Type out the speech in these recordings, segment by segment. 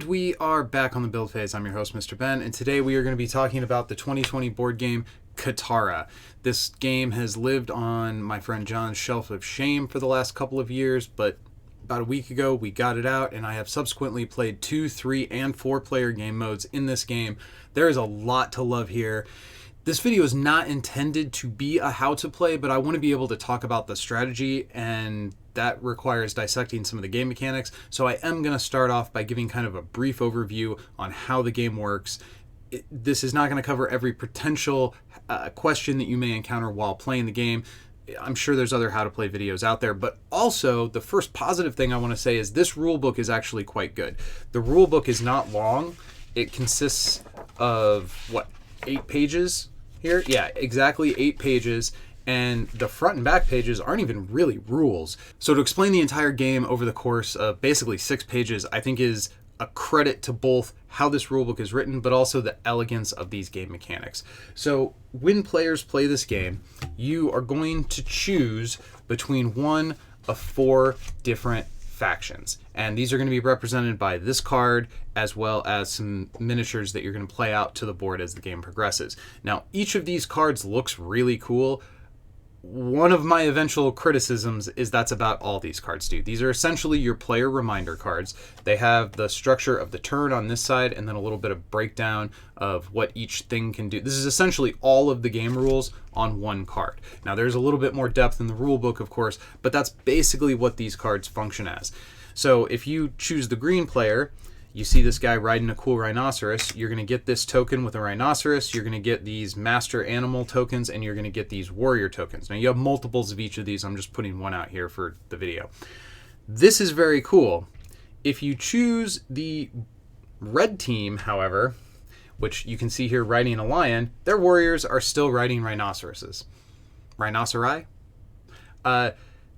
we are back on the build phase. I'm your host, Mr. Ben, and today we are going to be talking about the 2020 board game Kitara. This game has lived on my friend John's shelf of shame for the last couple of years, but about a week ago we got it out, and I have subsequently played 2, 3, and 4 player game modes in this game. There is a lot to love here. This video is not intended to be a how to play, but I want to be able to talk about the strategy, and that requires dissecting some of the game mechanics. So I am going to start off by giving kind of a brief overview on how the game works. This is not going to cover every potential question that you may encounter while playing the game. I'm sure there's other how to play videos out there, but also the first positive thing I want to say is this rulebook is actually quite good. The rulebook is not long. It consists of 8 pages here? Yeah, exactly 8 pages. And the front and back pages aren't even really rules. So to explain the entire game over the course of basically 6 pages, I think is a credit to both how this rulebook is written, but also the elegance of these game mechanics. So when players play this game, you are going to choose between one of 4 different factions. And these are going to be represented by this card, as well as some miniatures that you're going to play out to the board as the game progresses. Now, each of these cards looks really cool. One of my eventual criticisms is that's about all these cards do. These are essentially your player reminder cards. They have the structure of the turn on this side and then a little bit of breakdown of what each thing can do. This is essentially all of the game rules on one card. Now there's a little bit more depth in the rule book, of course, but that's basically what these cards function as. So if you choose the green player, you see this guy riding a cool rhinoceros, you're going to get this token with a rhinoceros, you're going to get these master animal tokens, and you're going to get these warrior tokens. Now you have multiples of each of these. I'm just putting one out here for the video. This is very cool. If you choose the red team, however, which you can see here riding a lion, their warriors are still riding rhinoceroses. Rhinoceri?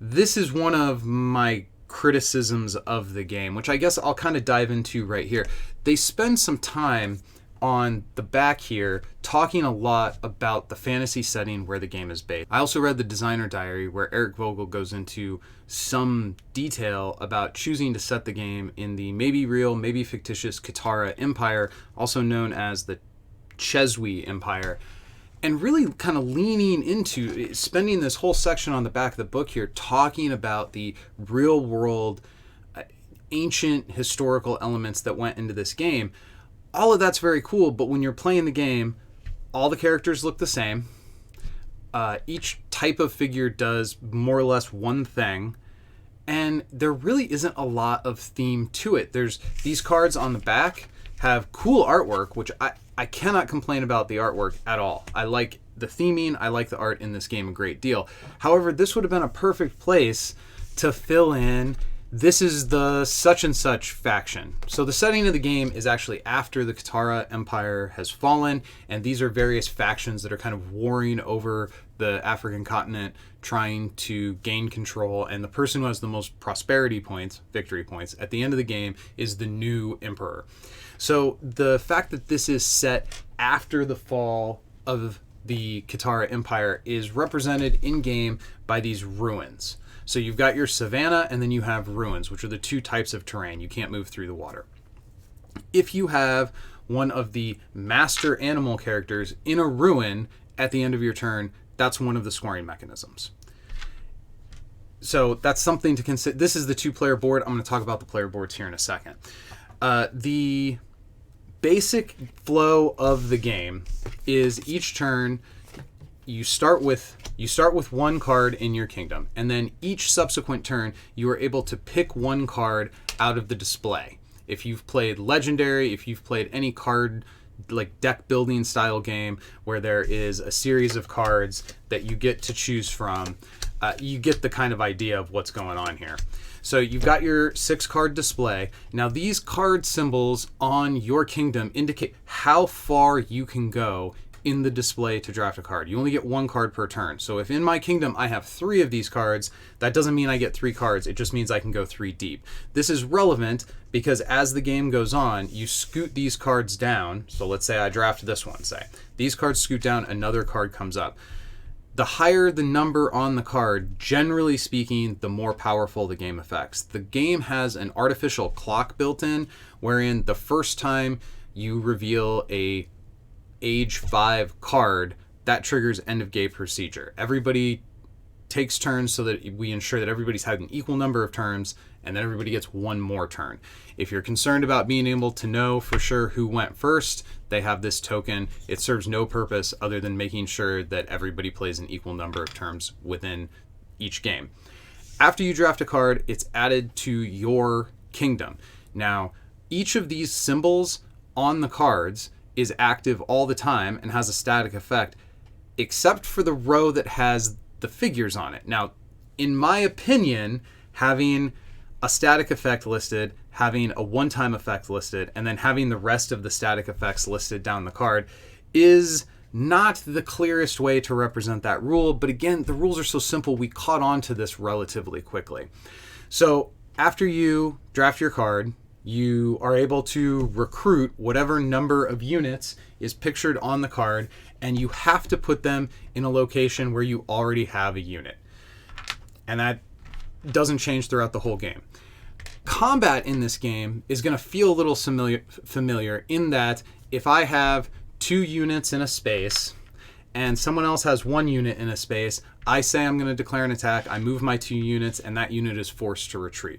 This is one of my criticisms of the game, which I guess I'll kind of dive into right here. They spend some time on the back here talking a lot about the fantasy setting where the game is based. I also read the designer diary where Eric Vogel goes into some detail about choosing to set the game in the maybe real, maybe fictitious Kitara Empire, also known as the Cheswi Empire. And really kind of leaning into spending this whole section on the back of the book here talking about the real world, ancient historical elements that went into this game. All of that's very cool, but when you're playing the game, all the characters look the same. Each type of figure does more or less one thing, and there really isn't a lot of theme to it. There's these cards on the back have cool artwork, which I cannot complain about the artwork at all. I like the theming, I like the art in this game a great deal. However, this would have been a perfect place to fill in, this is the such and such faction. So the setting of the game is actually after the Kitara Empire has fallen, and these are various factions that are kind of warring over the African continent, trying to gain control, and the person who has the most prosperity points, victory points, at the end of the game is the new emperor. So the fact that this is set after the fall of the Kitara Empire is represented in-game by these ruins. So you've got your savanna, and then you have ruins, which are the 2 types of terrain. You can't move through the water. If you have one of the master animal characters in a ruin at the end of your turn, that's one of the scoring mechanisms. So that's something to consider. This is the 2-player board. I'm going to talk about the player boards here in a second. The basic flow of the game is each turn you start with 1 card in your kingdom, and then each subsequent turn you are able to pick 1 card out of the display. If you've played Legendary, if you've played any card like deck building style game where there is a series of cards that you get to choose from, you get the kind of idea of what's going on here. So you've got your 6-card display. Now these card symbols on your kingdom indicate how far you can go in the display to draft a card. You only get 1 card per turn. So if in my kingdom I have 3 of these cards, that doesn't mean I get 3 cards. It just means I can go 3 deep. This is relevant because as the game goes on, you scoot these cards down. So let's say I draft this one, say. These cards scoot down, another card comes up. the higher the number on the card, generally speaking, the more powerful the game affects. The game has an artificial clock built in, wherein the first time you reveal a age 5 card, that triggers end of game procedure. Everybody takes turns so that we ensure that everybody's had an equal number of turns, and then everybody gets one more turn. If you're concerned about being able to know for sure who went first, they have this token. It serves no purpose other than making sure that everybody plays an equal number of turns within each game. After you draft a card, it's added to your kingdom. Now, each of these symbols on the cards is active all the time and has a static effect, except for the row that has the figures on it. Now, in my opinion, having a static effect listed, having a one-time effect listed, and then having the rest of the static effects listed down the card is not the clearest way to represent that rule. But again, the rules are so simple, we caught on to this relatively quickly. So after you draft your card, you are able to recruit whatever number of units is pictured on the card, and you have to put them in a location where you already have a unit. And that doesn't change throughout the whole game. Combat in this game is going to feel a little familiar in that if I have 2 units in a space and someone else has 1 unit in a space, I say I'm going to declare an attack, I move my 2 units, and that unit is forced to retreat.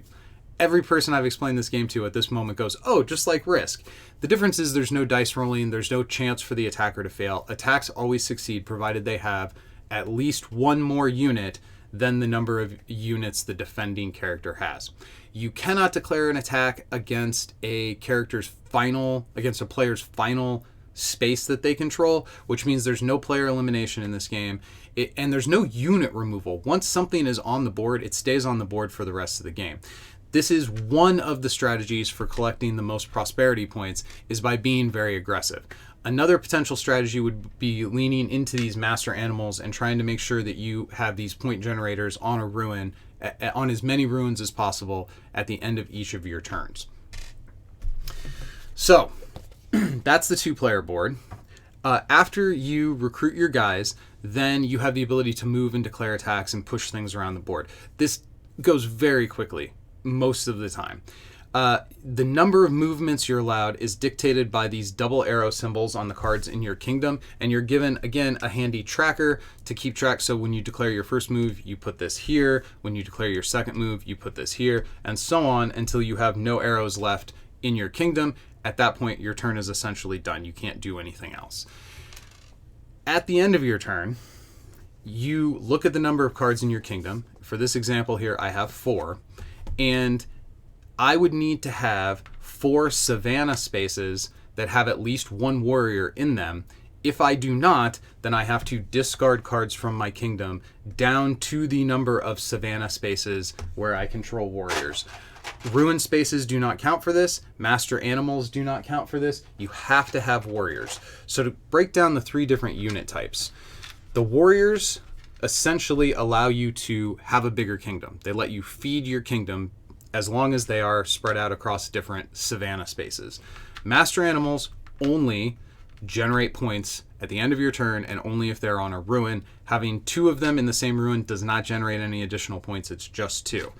Every person I've explained this game to at this moment goes, oh, just like Risk. The difference is there's no dice rolling, there's no chance for the attacker to fail. Attacks always succeed provided they have at least 1 more unit than the number of units the defending character has. You cannot declare an attack against a player's final space that they control, which means there's no player elimination in this game, and there's no unit removal. Once something is on the board, it stays on the board for the rest of the game. This is one of the strategies for collecting the most prosperity points, is by being very aggressive. Another potential strategy would be leaning into these master animals and trying to make sure that you have these point generators on a ruin, on as many ruins as possible at the end of each of your turns. So that's the 2-player board. After you recruit your guys, then you have the ability to move and declare attacks and push things around the board. This goes very quickly most of the time. The number of movements you're allowed is dictated by these double arrow symbols on the cards in your kingdom, and you're given, again, a handy tracker to keep track. So when you declare your first move, you put this here. When you declare your second move, you put this here, and so on until you have no arrows left in your kingdom. At that point, your turn is essentially done. You can't do anything else. At the end of your turn, you look at the number of cards in your kingdom. For this example here, I have 4, and I would need to have 4 Savannah spaces that have at least 1 warrior in them. If I do not, then I have to discard cards from my kingdom down to the number of Savannah spaces where I control warriors. Ruin spaces do not count for this. Master animals do not count for this. You have to have warriors. So to break down the 3 different unit types, the warriors essentially allow you to have a bigger kingdom. They let you feed your kingdom as long as they are spread out across different Savannah spaces. Master animals only generate points at the end of your turn, and only if they're on a ruin. Having 2 of them in the same ruin does not generate any additional points, it's just 2.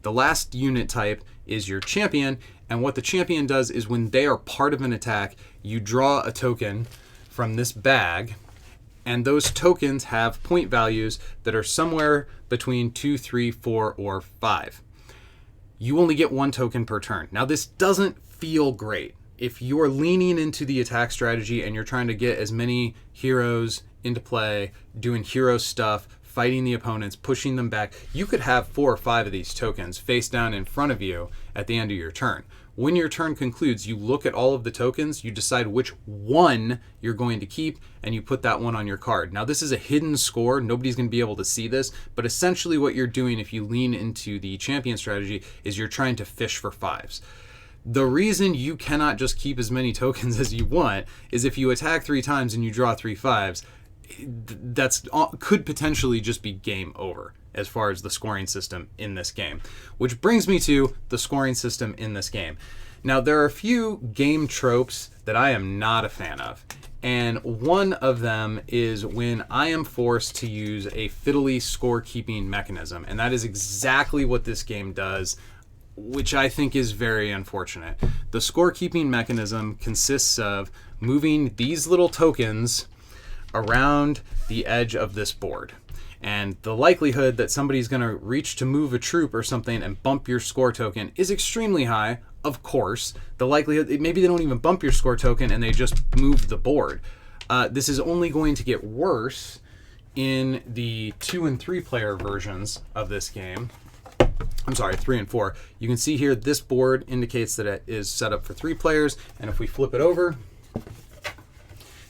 The last unit type is your champion, and what the champion does is when they are part of an attack, you draw a token from this bag, and those tokens have point values that are somewhere between 2, 3, 4, or 5. You only get 1 token per turn. Now, this doesn't feel great. If you're leaning into the attack strategy and you're trying to get as many heroes into play, doing hero stuff, fighting the opponents, pushing them back, you could have 4 or 5 of these tokens face down in front of you at the end of your turn. When your turn concludes, you look at all of the tokens, you decide which one you're going to keep, and you put that one on your card. Now, this is a hidden score. Nobody's going to be able to see this, but essentially what you're doing if you lean into the champion strategy is you're trying to fish for 5s. The reason you cannot just keep as many tokens as you want is if you attack 3 times and you draw 3 5s, that's could potentially just be game over as far as the scoring system in this game. Which brings me to the scoring system in this game. Now, there are a few game tropes that I am not a fan of. And one of them is when I am forced to use a fiddly scorekeeping mechanism. And that is exactly what this game does, which I think is very unfortunate. The scorekeeping mechanism consists of moving these little tokens around the edge of this board. And the likelihood that somebody's going to reach to move a troop or something and bump your score token is extremely high, of course. The likelihood, maybe they don't even bump your score token and they just move the board. This is only going to get worse in the 2 and 3 player versions of this game. I'm sorry, 3 and 4. You can see here this board indicates that it is set up for 3 players, and if we flip it over,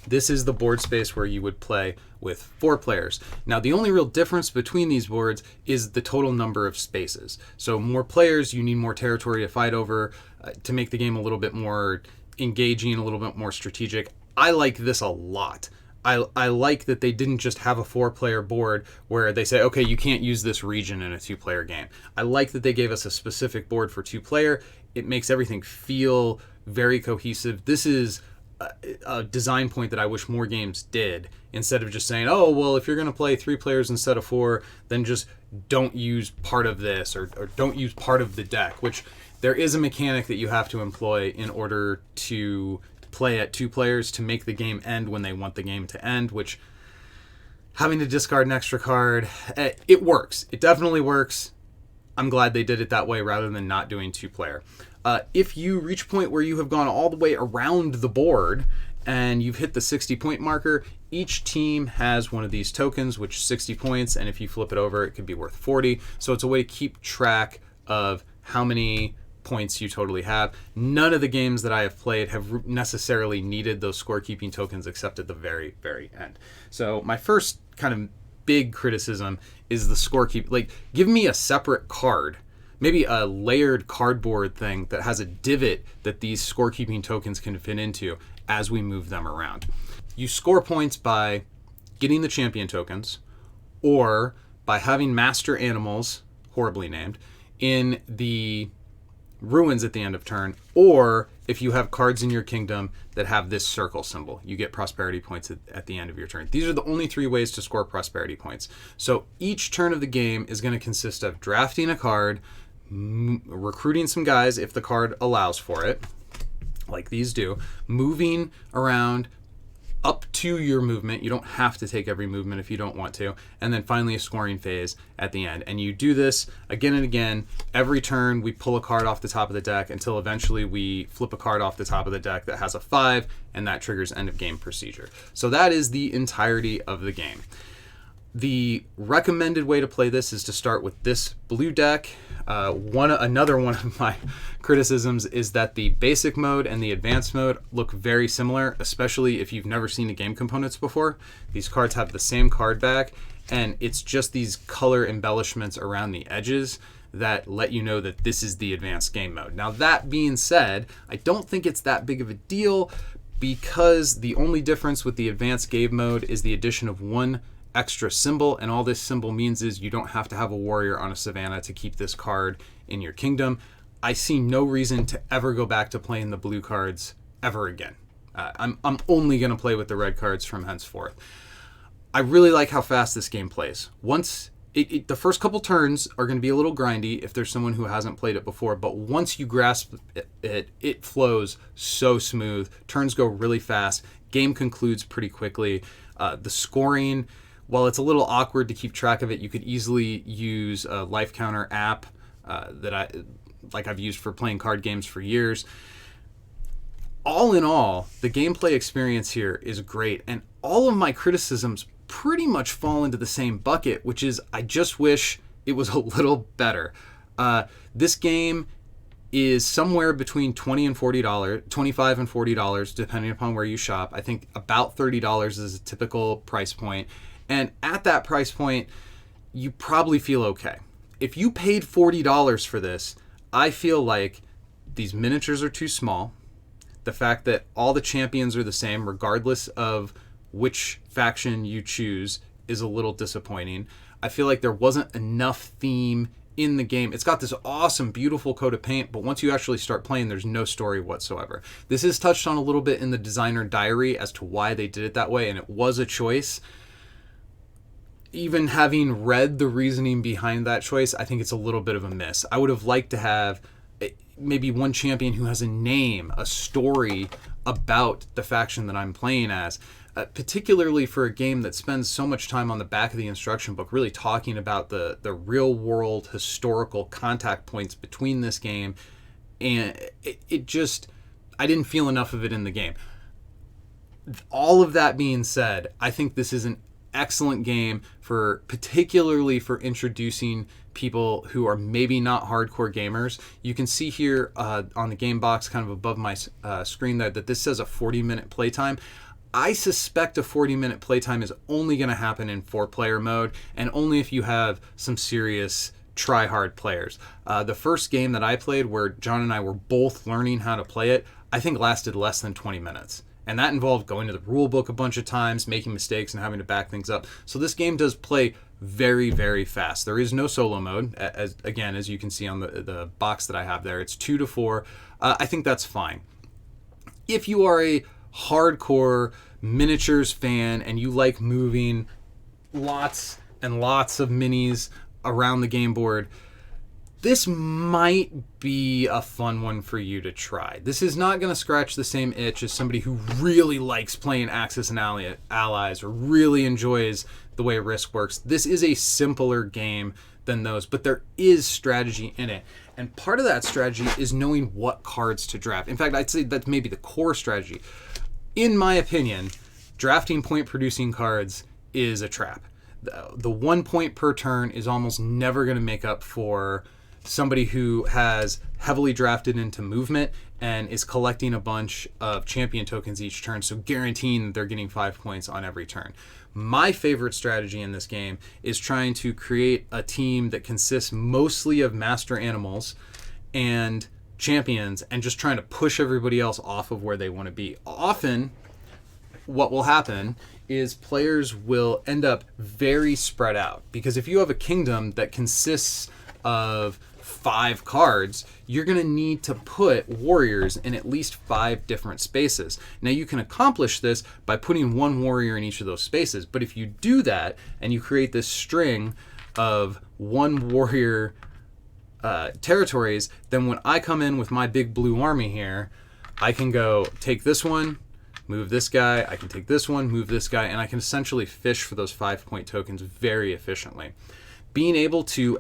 this is the board space where you would play with 4 players. Now, the only real difference between these boards is the total number of spaces. So more players, you need more territory to fight over to make the game a little bit more engaging, a little bit more strategic. I like this a lot. I like that they didn't just have a 4-player board where they say, okay, you can't use this region in a 2-player game. I like that they gave us a specific board for 2-player. It makes everything feel very cohesive. This is a design point that I wish more games did, instead of just saying, oh, well, if you're going to play 3 players instead of 4, then just don't use part of this or don't use part of the deck, which there is a mechanic that you have to employ in order to play at 2 players to make the game end when they want the game to end, which having to discard an extra card, it works. It definitely works. I'm glad they did it that way rather than not doing 2-player. If you reach a point where you have gone all the way around the board and you've hit the 60-point marker, each team has one of these tokens, which is 60 points, and if you flip it over, it could be worth 40. So it's a way to keep track of how many points you totally have. None of the games that I have played have necessarily needed those scorekeeping tokens except at the very, very end. So my first kind of big criticism is the scorekeep. Like, give me a separate card, maybe a layered cardboard thing that has a divot that these scorekeeping tokens can fit into as we move them around. You score points by getting the champion tokens or by having master animals, horribly named, in the ruins at the end of turn, or if you have cards in your kingdom that have this circle symbol, you get prosperity points at the end of your turn. These are the only 3 ways to score prosperity points. So each turn of the game is going to consist of drafting a card, recruiting some guys if the card allows for it, like these do, moving around up to your movement. You don't have to take every movement if you don't want to. And then finally a scoring phase at the end. And you do this again and again. Every turn we pull a card off the top of the deck until eventually we flip a card off the top of the deck that has a 5, and that triggers end of game procedure. So that is the entirety of the game. The recommended way to play this is to start with this blue deck. Another one of my criticisms is that the basic mode and the advanced mode look very similar, especially if you've never seen the game components before. These cards have the same card back, and it's just these color embellishments around the edges that let you know that this is the advanced game mode. Now, that being said, I don't think it's that big of a deal, because the only difference with the advanced game mode is the addition of 1 extra symbol, and all this symbol means is you don't have to have a warrior on a savannah to keep this card in your kingdom. I see no reason to ever go back to playing the blue cards ever again. I'm only going to play with the red cards from henceforth. I really like how fast this game plays. Once the first couple turns are going to be a little grindy if there's someone who hasn't played it before, but once you grasp it flows so smooth. Turns go really fast. Game concludes pretty quickly. The scoring, while it's a little awkward to keep track of it, you could easily use a life counter app that I've used for playing card games for years. All in all, the gameplay experience here is great, and all of my criticisms pretty much fall into the same bucket, which is I just wish it was a little better. This game is somewhere between $25 and $40, depending upon where you shop. I think about $30 is a typical price point. And at that price point, you probably feel okay. If you paid $40 for this, I feel like these miniatures are too small. The fact that all the champions are the same, regardless of which faction you choose, is a little disappointing. I feel like there wasn't enough theme in the game. It's got this awesome, beautiful coat of paint, but once you actually start playing, there's no story whatsoever. This is touched on a little bit in the designer diary as to why they did it that way, and it was a choice. Even having read the reasoning behind that choice, I think it's a little bit of a miss. I would have liked to have maybe one champion who has a name, a story about the faction that I'm playing as. Particularly for a game that spends so much time on the back of the instruction book, really talking about the real world historical contact points between this game, and it just, I didn't feel enough of it in the game. All of that being said, I think this is an excellent game particularly for introducing people who are maybe not hardcore gamers. You can see here on the game box kind of above my screen there that this says a 40-minute playtime. I suspect a 40-minute playtime is only going to happen in 4-player mode, and only if you have some serious try-hard players. The first game that I played, where John and I were both learning how to play it, I think lasted less than 20 minutes. And that involved going to the rule book a bunch of times, making mistakes, and having to back things up. So this game does play very, very fast. There is no solo mode, as you can see on the box that I have there. It's 2 to 4. I think that's fine. If you are a hardcore miniatures fan and you like moving lots and lots of minis around the game board, this might be a fun one for you to try. This is not going to scratch the same itch as somebody who really likes playing Axis and Allies or really enjoys the way Risk works. This is a simpler game than those, but there is strategy in it. And part of that strategy is knowing what cards to draft. In fact, I'd say that's maybe the core strategy. In my opinion, drafting point-producing cards is a trap. The 1 point per turn is almost never going to make up for somebody who has heavily drafted into movement and is collecting a bunch of champion tokens each turn, so guaranteeing that they're getting 5 points on every turn. My favorite strategy in this game is trying to create a team that consists mostly of master animals and champions, and just trying to push everybody else off of where they want to be. Often, what will happen is players will end up very spread out, because if you have a kingdom that consists of 5 cards, you're going to need to put warriors in at least 5 different spaces. Now, you can accomplish this by putting 1 warrior in each of those spaces, but if you do that and you create this string of 1 warrior territories, then when I come in with my big blue army here, I can go take this one, move this guy, I can take this one, move this guy, and I can essentially fish for those 5 point tokens very efficiently. Being able to,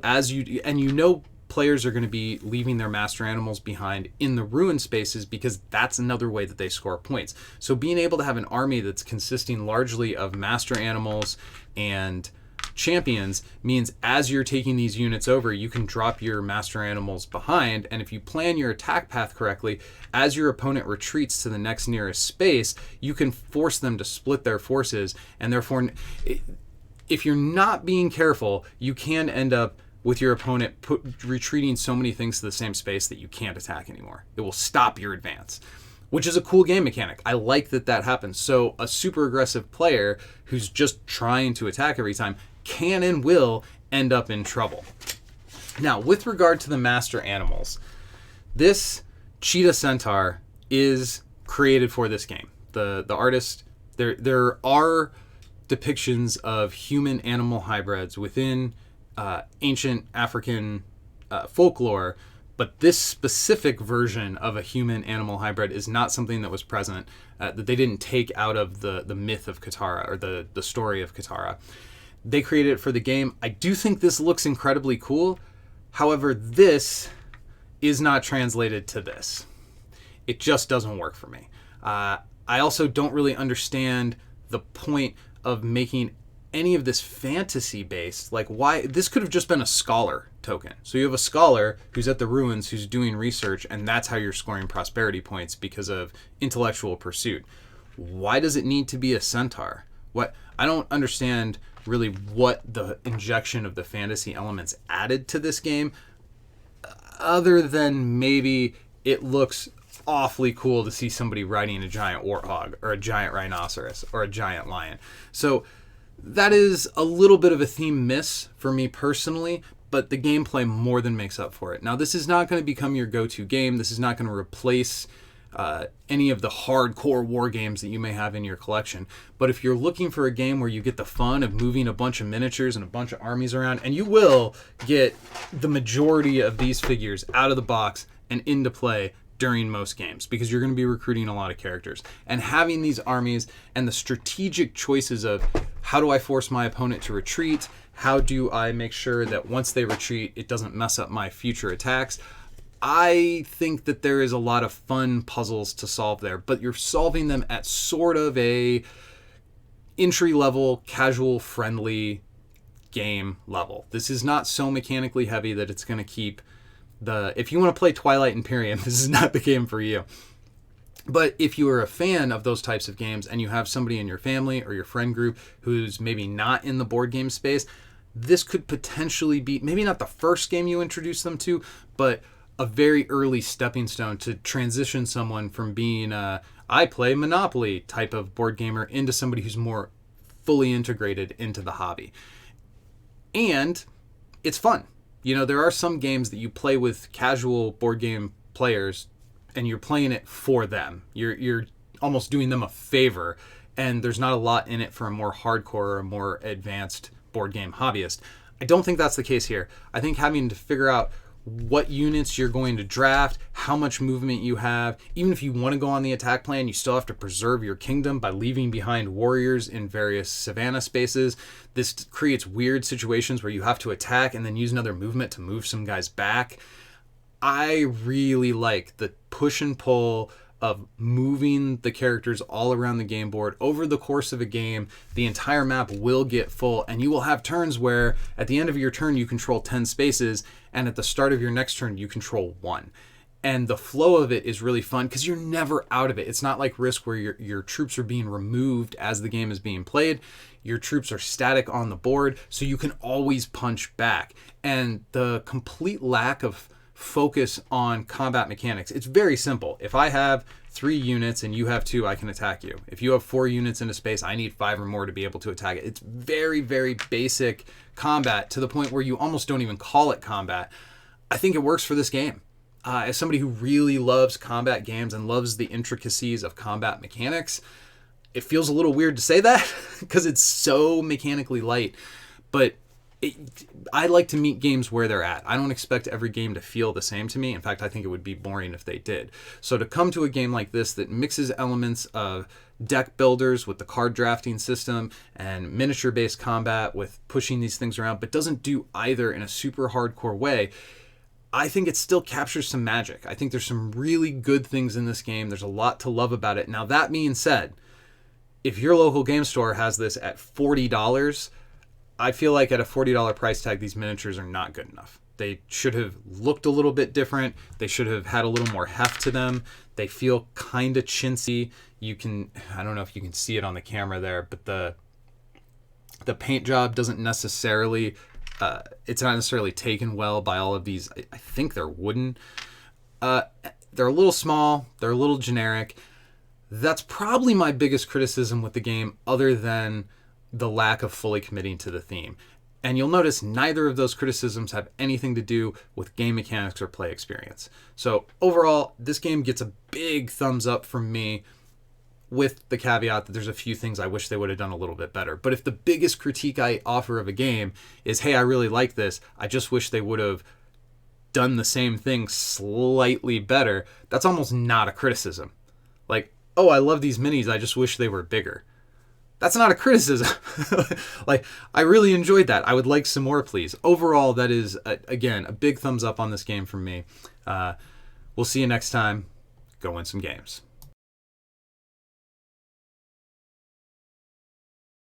players are going to be leaving their master animals behind in the ruin spaces, because that's another way that they score points. So being able to have an army that's consisting largely of master animals and champions means as you're taking these units over, you can drop your master animals behind, and if you plan your attack path correctly, as your opponent retreats to the next nearest space, you can force them to split their forces, and therefore, if you're not being careful, you can end up with your opponent retreating so many things to the same space that you can't attack anymore. It will stop your advance, which is a cool game mechanic. I like that happens. So a super aggressive player who's just trying to attack every time can and will end up in trouble. Now, with regard to the master animals, this cheetah centaur is created for this game. The artist, there are depictions of human animal hybrids within ancient African folklore, but this specific version of a human animal hybrid is not something that was present, that they didn't take out of the myth of Kitara, or the story of Kitara. They created it for the game. I do think this looks incredibly cool. However, this is not translated to this. It just doesn't work for me. I also don't really understand the point of making any of this fantasy based. Like, why? This could have just been a scholar token. So you have a scholar who's at the ruins, who's doing research, and that's how you're scoring prosperity points because of intellectual pursuit. Why does it need to be a centaur? What? I don't understand really what the injection of the fantasy elements added to this game, other than maybe it looks awfully cool to see somebody riding a giant warthog or a giant rhinoceros or a giant lion. So that is a little bit of a theme miss for me personally, but the gameplay more than makes up for it. Now, this is not going to become your go-to game. This is not going to replace any of the hardcore war games that you may have in your collection. But if you're looking for a game where you get the fun of moving a bunch of miniatures and a bunch of armies around, and you will get the majority of these figures out of the box and into play during most games, because you're going to be recruiting a lot of characters. And having these armies and the strategic choices of how do I force my opponent to retreat, how do I make sure that once they retreat it doesn't mess up my future attacks, I think that there is a lot of fun puzzles to solve there, but you're solving them at sort of a entry-level, casual-friendly game level. This is not so mechanically heavy that it's going to keep if you want to play Twilight Imperium, this is not the game for you. But if you are a fan of those types of games and you have somebody in your family or your friend group who's maybe not in the board game space, this could potentially be, maybe not the first game you introduce them to, but a very early stepping stone to transition someone from being I play Monopoly type of board gamer into somebody who's more fully integrated into the hobby. And it's fun. You know, there are some games that you play with casual board game players and you're playing it for them. You're almost doing them a favor, and there's not a lot in it for a more hardcore or a more advanced board game hobbyist. I don't think that's the case here. I think having to figure out what units you're going to draft, how much movement you have, even if you want to go on the attack plan, you still have to preserve your kingdom by leaving behind warriors in various savannah spaces. This creates weird situations where you have to attack and then use another movement to move some guys back. I really like the push and pull of moving the characters all around the game board. Over the course of a game, the entire map will get full, and you will have turns where at the end of your turn you control 10 spaces, and at the start of your next turn you control 1. And the flow of it is really fun because you're never out of it. It's not like Risk where your troops are being removed as the game is being played. Your troops are static on the board, so you can always punch back. And the complete lack of focus on combat mechanics. It's very simple. If I have 3 units and you have 2, I can attack you. If you have 4 units in a space, I need 5 or more to be able to attack it. It's very, very basic combat to the point where you almost don't even call it combat. I think it works for this game. As somebody who really loves combat games and loves the intricacies of combat mechanics, it feels a little weird to say that because it's so mechanically light, but I like to meet games where they're at. I don't expect every game to feel the same to me. In fact, I think it would be boring if they did. So to come to a game like this that mixes elements of deck builders with the card drafting system and miniature-based combat with pushing these things around, but doesn't do either in a super hardcore way, I think it still captures some magic. I think there's some really good things in this game. There's a lot to love about it. Now, that being said, if your local game store has this at $40, I feel like at a $40 price tag, these miniatures are not good enough. They should have looked a little bit different. They should have had a little more heft to them. They feel kind of chintzy. I don't know if you can see it on the camera there, but the paint job doesn't necessarily, it's not necessarily taken well by all of these. I think they're wooden. They're a little small. They're a little generic. That's probably my biggest criticism with the game, other than the lack of fully committing to the theme. And you'll notice neither of those criticisms have anything to do with game mechanics or play experience. So overall, this game gets a big thumbs up from me, with the caveat that there's a few things I wish they would have done a little bit better. But if the biggest critique I offer of a game is, hey, I really like this, I just wish they would have done the same thing slightly better, that's almost not a criticism. Like, oh, I love these minis, I just wish they were bigger. That's not a criticism. Like, I really enjoyed that. I would like some more, please. Overall, that is, again, a big thumbs up on this game from me. We'll see you next time. Go win some games.